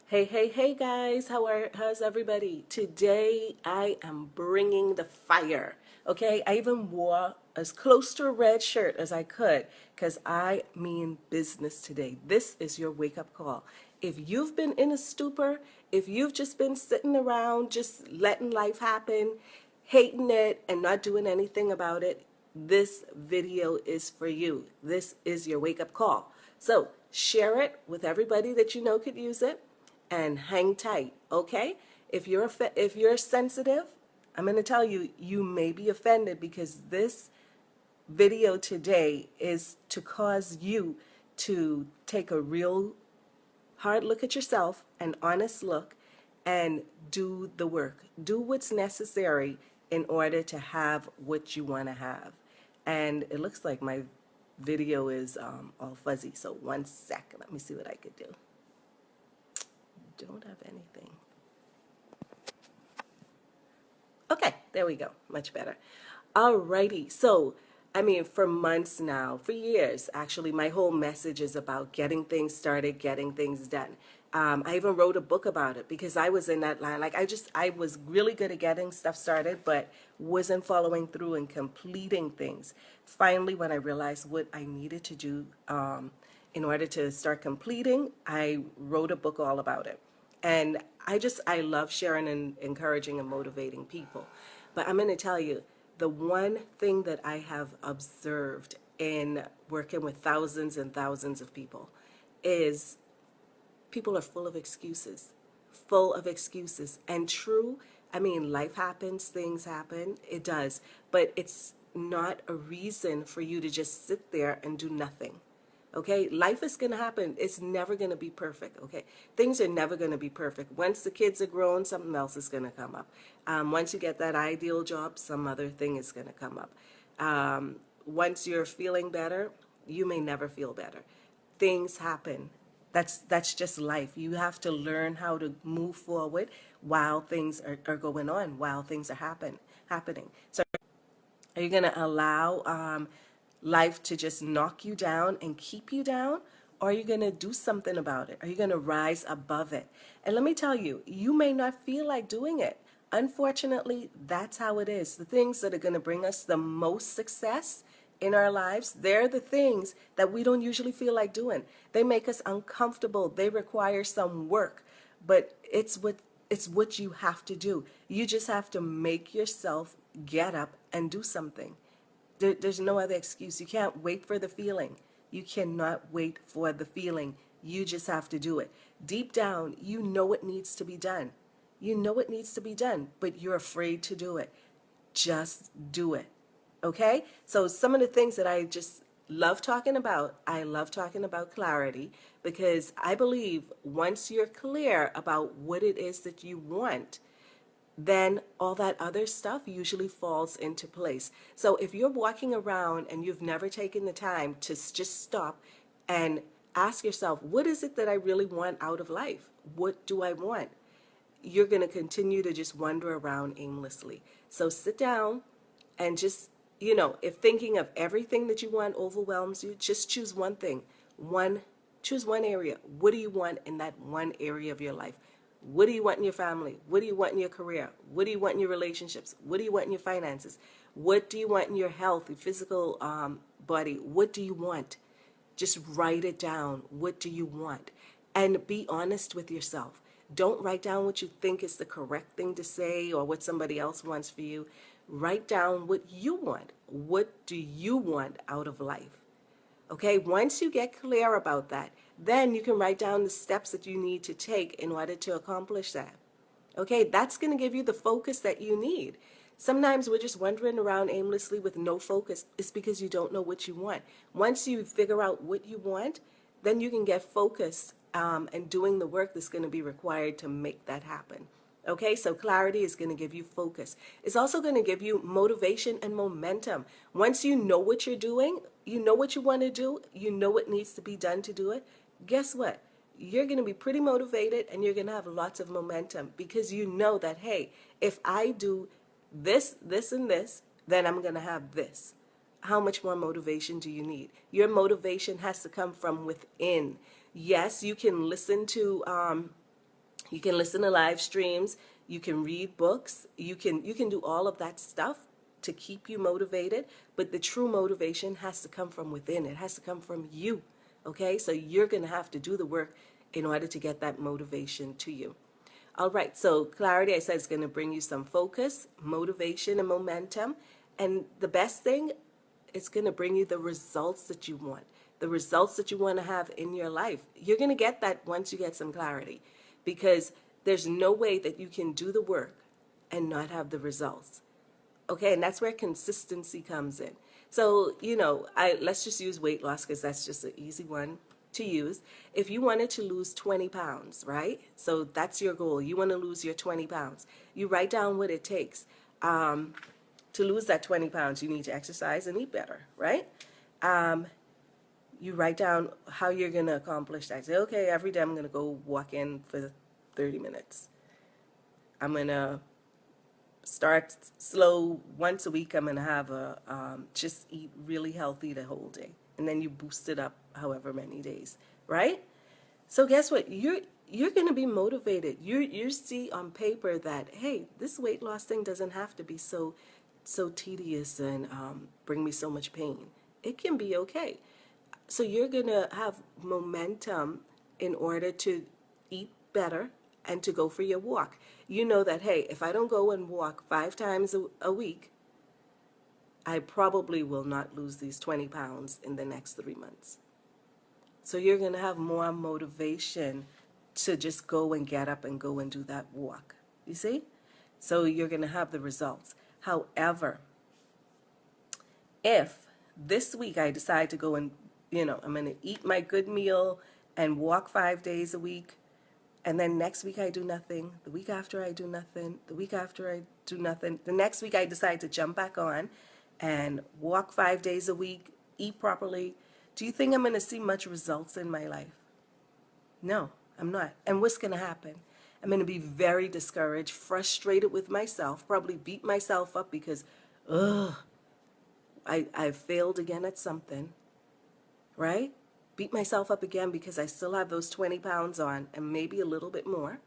Hey guys, how's everybody? Today I am bringing the fire. Okay, I even wore as close to a red shirt as I could because I mean business today. This is your wake up call. If you've been in a stupor, if you've just been sitting around just letting life happen, hating it and not doing anything about it, this video is for you. This is your wake up call. So share it with everybody that you know could use it and hang tight, okay? If you're sensitive, I'm going to tell you you may be offended because this video today is to cause you to take a real hard look at yourself, an honest look, and do the work. Do what's necessary in order to have what you want to have. And it looks like my video is all fuzzy, so one sec. Let me see what I could do. Don't have anything. Okay, there we go. Much better. Alrighty. So, I mean, for months now, for years, actually, my whole message is about getting things started, getting things done. I even wrote a book about it because I was in that line. Like, I was really good at getting stuff started, but wasn't following through and completing things. Finally, when I realized what I needed to do in order to start completing, I wrote a book all about it. And I love sharing and encouraging and motivating people. But I'm going to tell you, the one thing that I have observed in working with thousands and thousands of people is people are full of excuses, full of excuses. And true, I mean, life happens, things happen, it does. But it's not a reason for you to just sit there and do nothing. Okay, life is going to happen. It's never going to be perfect. Okay, things are never going to be perfect. Once the kids are grown, something else is going to come up. Once you get that ideal job, some other thing is going to come up. Once you're feeling better, you may never feel better. Things happen. That's just life. You have to learn how to move forward while things are going on, while things are happening. So are you going to allow life to just knock you down and keep you down? Or are you going to do something about it? Are you going to rise above it? And let me tell you, you may not feel like doing it. Unfortunately, that's how it is. The things that are going to bring us the most success in our lives, they're the things that we don't usually feel like doing. They make us uncomfortable. They require some work, but it's what you have to do. You just have to make yourself get up and do something. There's no other excuse. You can't wait for the feeling. You cannot wait for the feeling. You just have to do it. Deep down, you know it needs to be done. You know it needs to be done, but you're afraid to do it. Just do it. Okay? So some of the things that I just love talking about, I love talking about clarity because I believe once you're clear about what it is that you want, then all that other stuff usually falls into place. So if you're walking around and you've never taken the time to just stop and ask yourself, what is it that I really want out of life? What do I want? You're going to continue to just wander around aimlessly. So sit down and just, if thinking of everything that you want overwhelms you, just choose one thing. Choose one area. What do you want in that one area of your life? What do you want in your family? What do you want in your career? What do you want in your relationships? What do you want in your finances? What do you want in your health, your physical body? What do you want? Just write it down. What do you want? And be honest with yourself. Don't write down what you think is the correct thing to say or what somebody else wants for you. Write down what you want. What do you want out of life? Okay, once you get clear about that, then you can write down the steps that you need to take in order to accomplish that. Okay, that's going to give you the focus that you need. Sometimes we're just wandering around aimlessly with no focus. It's because you don't know what you want. Once you figure out what you want, then you can get focused and doing the work that's going to be required to make that happen. Okay, so clarity is going to give you focus. It's also going to give you motivation and momentum. Once you know what you're doing, you know what you want to do, you know what needs to be done to do it, guess what? You're going to be pretty motivated and you're going to have lots of momentum because you know that, hey, if I do this, this, and this, then I'm going to have this. How much more motivation do you need? Your motivation has to come from within. Yes, you can listen to You can listen to live streams, you can read books, you can do all of that stuff to keep you motivated, but the true motivation has to come from within. It has to come from you. Okay? So you're going to have to do the work in order to get that motivation to you. All right, so clarity, I said, is going to bring you some focus, motivation, and momentum. And the best thing, it's going to bring you the results that you want, the results that you want to have in your life. You're going to get that once you get some clarity, because there's no way that you can do the work and not have the results. Okay, and that's where consistency comes in. So, let's just use weight loss because that's just an easy one to use. If you wanted to lose 20 pounds, right? So that's your goal. You want to lose your 20 pounds. You write down what it takes. To lose that 20 pounds, you need to exercise and eat better, right? You write down how you're going to accomplish that. Say, okay, every day I'm going to go walk in for 30 minutes. I'm going to start slow. Once a week, I'm going to have just eat really healthy the whole day. And then you boost it up however many days, right? So guess what? You're going to be motivated. You see on paper that, hey, this weight loss thing doesn't have to be so tedious and bring me so much pain. It can be okay. So you're going to have momentum in order to eat better and to go for your walk. You know that, hey, if I don't go and walk 5 times a week, I probably will not lose these 20 pounds in the next 3 months. So you're going to have more motivation to just go and get up and go and do that walk. You see? So you're going to have the results. However, if this week I decide to go and, I'm going to eat my good meal and walk 5 days a week, and then next week I do nothing, the week after I do nothing, the week after I do nothing, the next week I decide to jump back on and walk 5 days a week, eat properly, do you think I'm going to see much results in my life? No, I'm not. And what's going to happen? I'm going to be very discouraged, frustrated with myself, probably beat myself up because, I failed again at something, right? Beat myself up again because I still have those 20 pounds on and maybe a little bit more.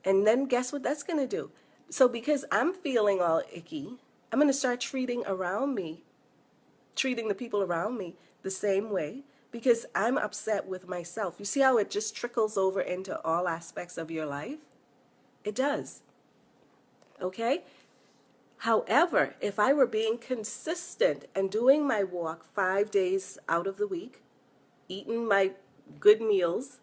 And then guess what that's going to do? So because I'm feeling all icky, I'm going to start treating the people around me the same way because I'm upset with myself. You see how it just trickles over into all aspects of your life? It does. Okay? However, if I were being consistent and doing my walk 5 days out of the week, eating my good meals,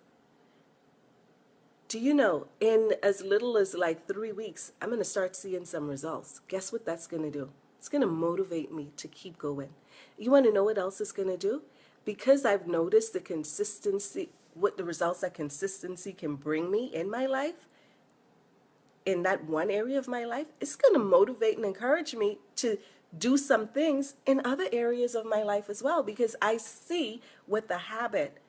do you know, in as little as like 3 weeks, I'm going to start seeing some results. Guess what that's going to do? It's going to motivate me to keep going. You want to know what else it's going to do? Because I've noticed the consistency, what the results that consistency can bring me in my life, in that one area of my life, it's going to motivate and encourage me to do some things in other areas of my life as well, because I see what the habit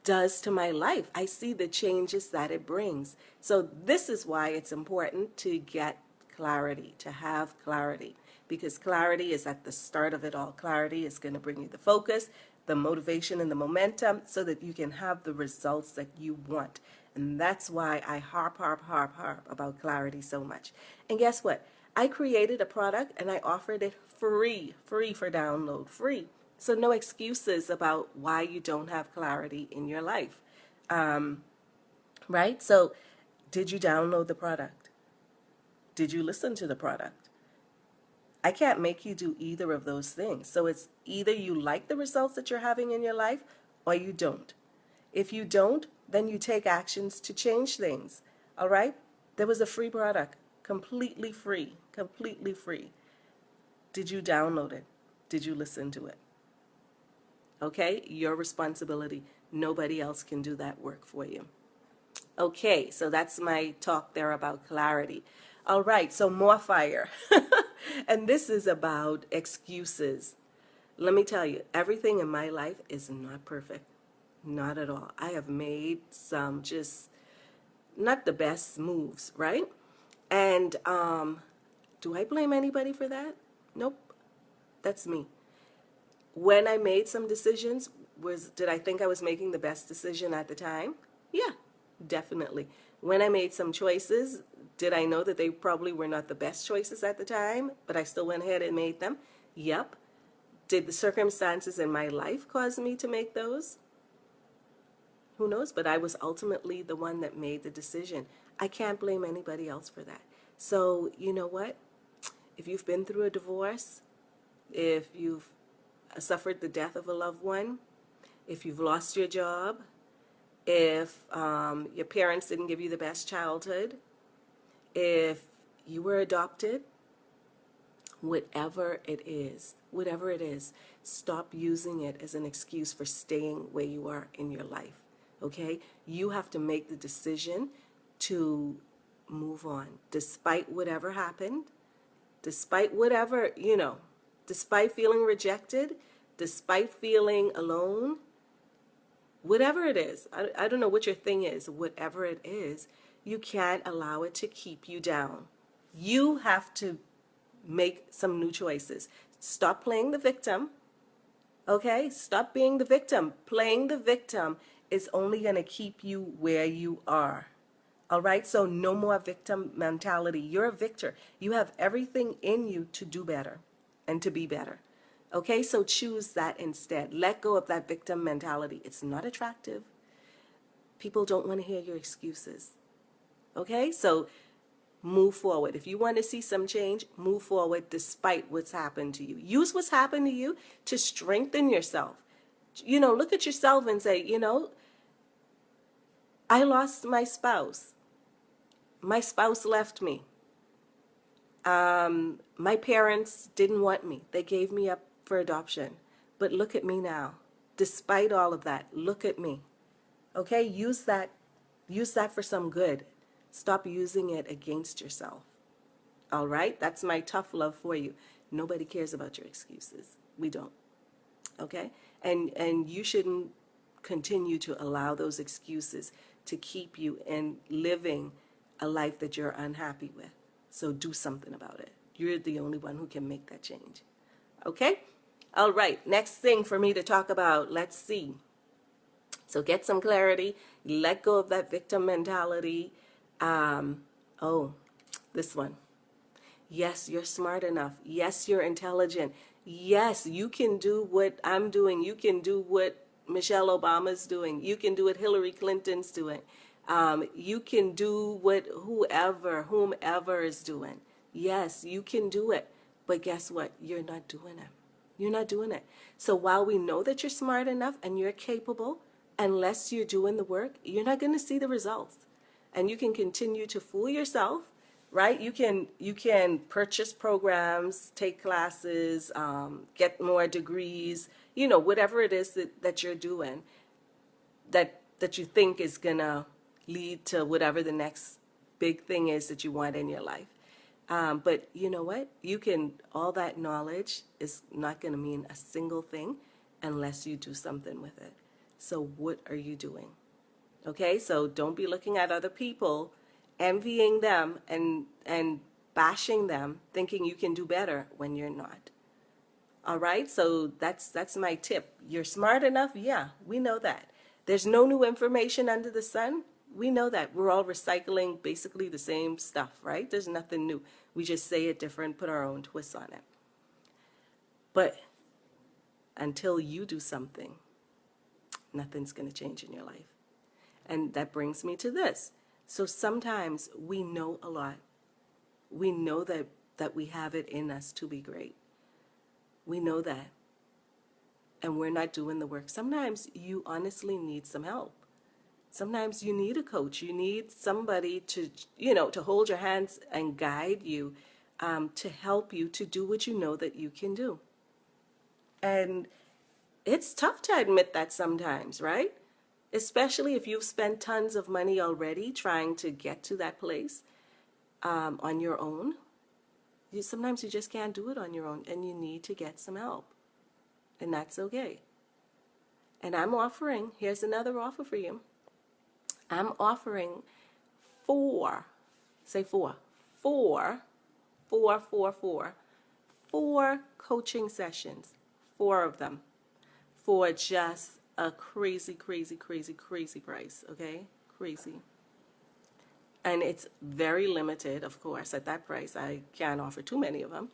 does to my life. I see the changes that it brings. So this is why it's important to get clarity, to have clarity, because clarity is at the start of it all. Clarity is going to bring you the focus, the motivation, and the momentum so that you can have the results that you want. And that's why I harp about clarity so much. And guess what? I created a product and I offered it free for download, free. So no excuses about why you don't have clarity in your life. Right? So did you download the product? Did you listen to the product? I can't make you do either of those things. So it's either you like the results that you're having in your life or you don't. If you don't, then you take actions to change things. All right? There was a free product, completely free, completely free. Did you download it? Did you listen to it? Okay? Your responsibility. Nobody else can do that work for you. Okay, so that's my talk there about clarity. All right, so more fire. And this is about excuses. Let me tell you, everything in my life is not perfect. Not at all. I have made some just not the best moves, right? And do I blame anybody for that? Nope. That's me. When I made some decisions, did I think I was making the best decision at the time? Yeah. Definitely. When I made some choices, did I know that they probably were not the best choices at the time, but I still went ahead and made them? Yep. Did the circumstances in my life cause me to make those? Who knows? But I was ultimately the one that made the decision. I can't blame anybody else for that. So, you know what? If you've been through a divorce, if you've suffered the death of a loved one, if you've lost your job, if your parents didn't give you the best childhood, if you were adopted, whatever it is, stop using it as an excuse for staying where you are in your life. Okay? You have to make the decision to move on, despite whatever happened, despite whatever, despite feeling rejected, despite feeling alone, whatever it is. I don't know what your thing is, whatever it is, you can't allow it to keep you down. You have to make some new choices. Stop playing the victim, okay? Stop being the victim. Playing the victim is only going to keep you where you are. All right? So no more victim mentality. You're a victor. You have everything in you to do better and to be better. Okay? So choose that instead. Let go of that victim mentality. It's not attractive. People don't want to hear your excuses. Okay? So move forward. If you want to see some change, move forward despite what's happened to you. Use what's happened to you to strengthen yourself. Look at yourself and say, I lost my spouse. My spouse left me. My parents didn't want me. They gave me up for adoption. But look at me now. Despite all of that, look at me. Okay? Use that for some good. Stop using it against yourself. All right? That's my tough love for you. Nobody cares about your excuses. We don't. Okay? And you shouldn't continue to allow those excuses to keep you in living a life that you're unhappy with. So do something about it. You're the only one who can make that change. Okay? All right. Next thing for me to talk about, let's see. So get some clarity. Let go of that victim mentality. This one. Yes, you're smart enough. Yes, you're intelligent. Yes, you can do what I'm doing. You can do what Michelle Obama's doing. You can do what Hillary Clinton's doing. You can do what whomever is doing. Yes, you can do it. But guess what? You're not doing it. You're not doing it. So while we know that you're smart enough and you're capable, unless you're doing the work, you're not going to see the results. And you can continue to fool yourself, right? You can purchase programs, take classes, get more degrees, whatever it is that you're doing that you think is going to lead to whatever the next big thing is that you want in your life. But you know what? All that knowledge is not going to mean a single thing unless you do something with it. So what are you doing? Okay, so don't be looking at other people, envying them and bashing them, thinking you can do better when you're not. All right, so that's my tip. You're smart enough? Yeah, we know that. There's no new information under the sun. We know that. We're all recycling basically the same stuff, right? There's nothing new. We just say it different, put our own twists on it. But until you do something, nothing's going to change in your life. And that brings me to this. So sometimes we know a lot. We know that we have it in us to be great. We know that. And we're not doing the work. Sometimes you honestly need some help. Sometimes you need a coach. You need somebody to hold your hands and guide you, to help you to do what you know that you can do. And it's tough to admit that sometimes, right? Especially if you've spent tons of money already trying to get to that place on your own. Sometimes you just can't do it on your own, and you need to get some help. And that's okay. And here's another offer for you. I'm offering four coaching sessions, 4 of them, for just a crazy, crazy, crazy, crazy price, okay? crazy. And it's very limited, of course, at that price. I can't offer too many of them.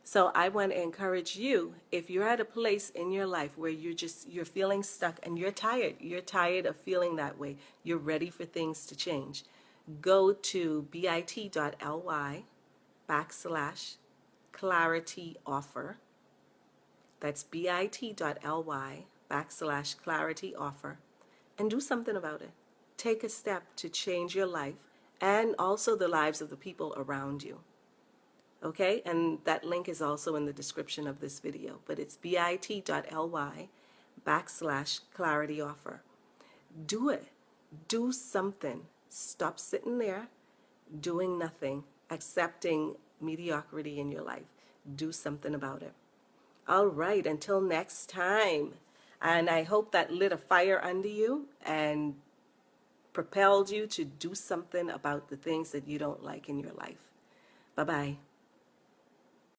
So I want to encourage you, if you're at a place in your life where you're feeling stuck and you're tired of feeling that way, you're ready for things to change, go to bit.ly/clarity offer. That's bit.ly/clarity offer, and do something about it. Take a step to change your life and also the lives of the people around you. Okay, and that link is also in the description of this video, but it's bit.ly/clarity offer. Do it. Do something. Stop sitting there doing nothing, accepting mediocrity in your life. Do something about it. All right, until next time. And I hope that lit a fire under you and propelled you to do something about the things that you don't like in your life. Bye-bye.